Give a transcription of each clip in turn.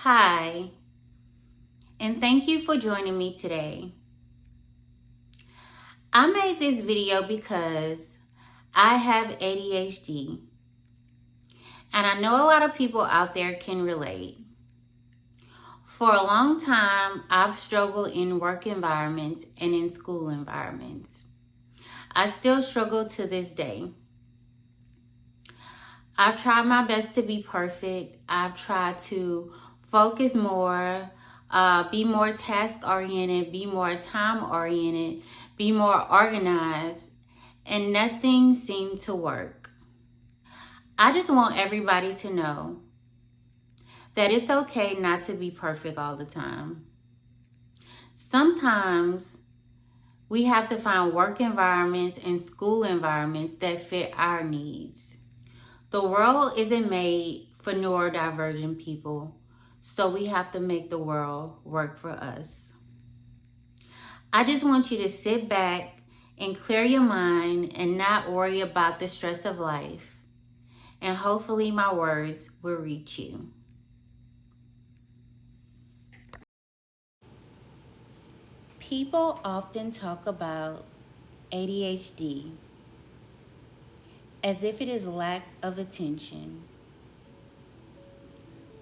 Hi, and thank you for joining me today. I made this video because I have ADHD, and I know a lot of people out there can relate. For a long time, I've struggled in work environments and in school environments. I still struggle to this day. I've tried my best to be perfect. I've tried to focus more, be more task oriented, be more time oriented, be more organized, and nothing seemed to work. I just want everybody to know that it's okay not to be perfect all the time. Sometimes we have to find work environments and school environments that fit our needs. The world isn't made for neurodivergent people, so we have to make the world work for us. I just want you to sit back and clear your mind and not worry about the stress of life. And hopefully my words will reach you. People often talk about ADHD as if it is lack of attention.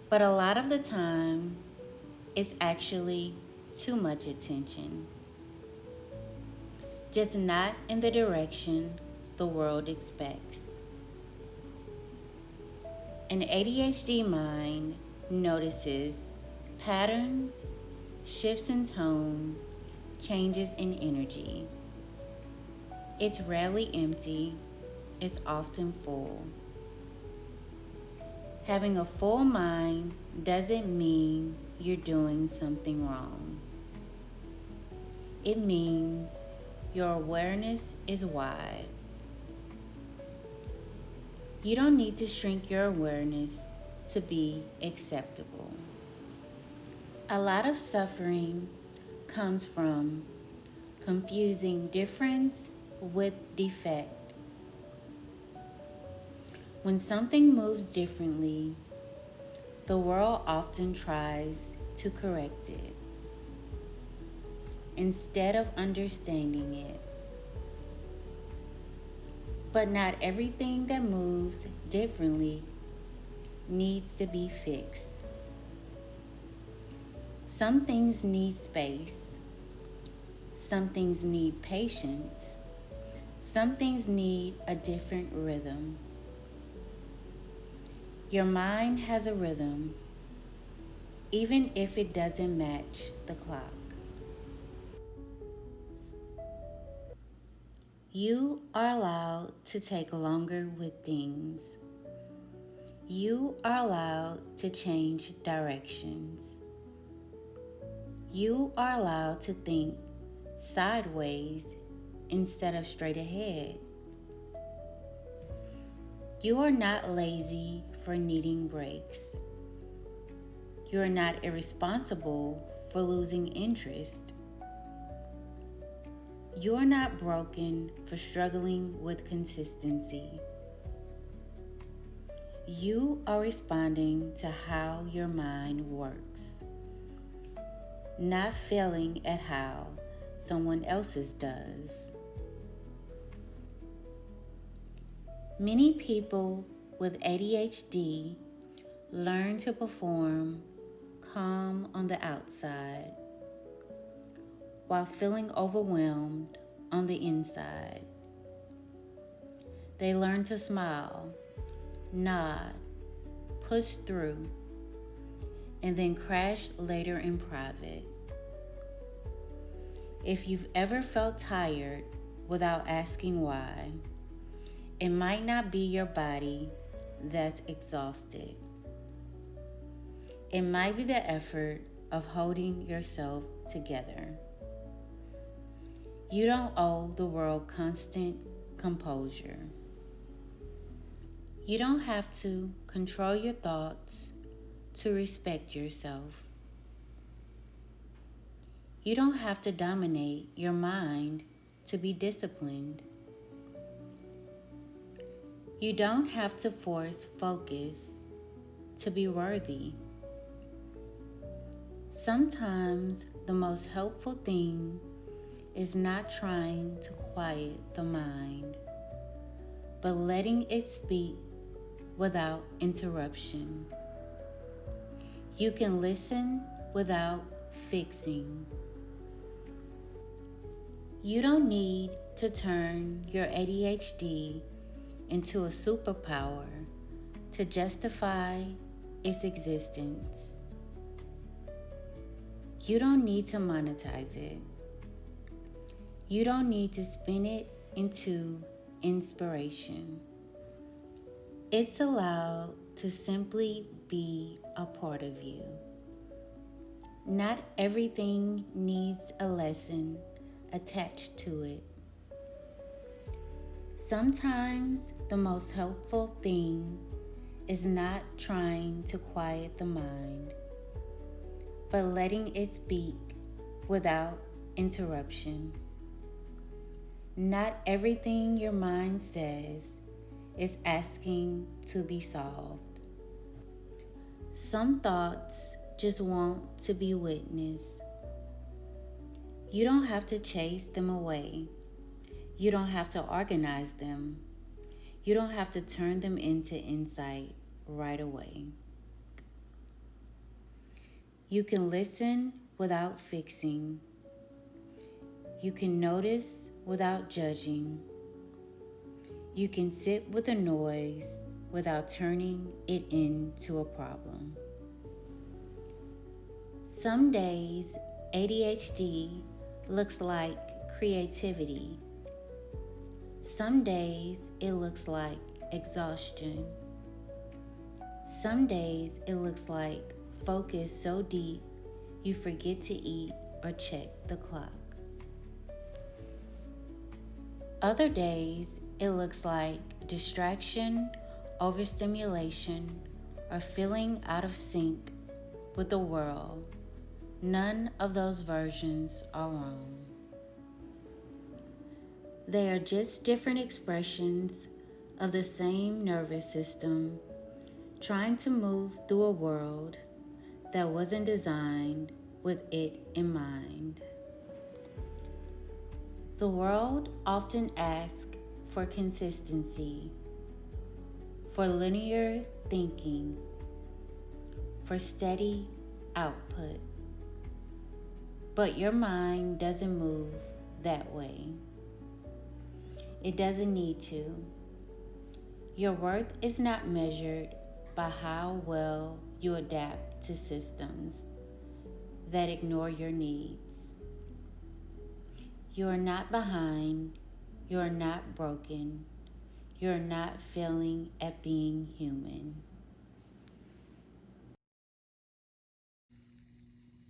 But a lot of the time, it's actually too much attention, just not in the direction the world expects. An ADHD mind notices patterns, shifts in tone, changes in energy. It's rarely empty, it's often full. Having a full mind doesn't mean you're doing something wrong. It means your awareness is wide. You don't need to shrink your awareness to be acceptable. A lot of suffering comes from confusing difference with defect. When something moves differently, the world often tries to correct it instead of understanding it. But not everything that moves differently needs to be fixed. Some things need space. Some things need patience. Some things need a different rhythm. Your mind has a rhythm, even if it doesn't match the clock. You are allowed to take longer with things. You are allowed to change directions. You are allowed to think sideways instead of straight ahead. You are not lazy for needing breaks. You are not irresponsible for losing interest. You are not broken for struggling with consistency. You are responding to how your mind works, not failing at how someone else's does. Many people with ADHD learn to perform calm on the outside while feeling overwhelmed on the inside. They learn to smile, nod, push through, and then crash later in private. If you've ever felt tired without asking why, it might not be your body that's exhausted. It might be the effort of holding yourself together. You don't owe the world constant composure. You don't have to control your thoughts to respect yourself. You don't have to dominate your mind to be disciplined. You don't have to force focus to be worthy. Sometimes the most helpful thing is not trying to quiet the mind, but letting it speak without interruption. You can listen without fixing. You don't need to turn your ADHD into a superpower to justify its existence. You don't need to monetize it. You don't need to spin it into inspiration. It's allowed to simply be a part of you. Not everything needs a lesson attached to it. Sometimes the most helpful thing is not trying to quiet the mind, but letting it speak without interruption. Not everything your mind says is asking to be solved. Some thoughts just want to be witnessed. You don't have to chase them away. You don't have to organize them. You don't have to turn them into insight right away. You can listen without fixing. You can notice without judging. You can sit with the noise without turning it into a problem. Some days, ADHD looks like creativity. Some days, it looks like exhaustion. Some days, it looks like focus so deep you forget to eat or check the clock. Other days, it looks like distraction, overstimulation, or feeling out of sync with the world. None of those versions are wrong. They are just different expressions of the same nervous system trying to move through a world that wasn't designed with it in mind. The world often asks for consistency, for linear thinking, for steady output. But your mind doesn't move that way. It doesn't need to. Your worth is not measured by how well you adapt to systems that ignore your needs. You are not behind. You are not broken. You are not failing at being human.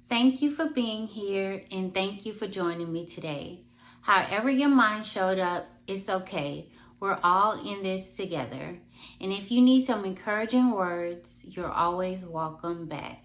Thank you for being here and thank you for joining me today. However your mind showed up, it's okay. We're all in this together. And if you need some encouraging words, you're always welcome back.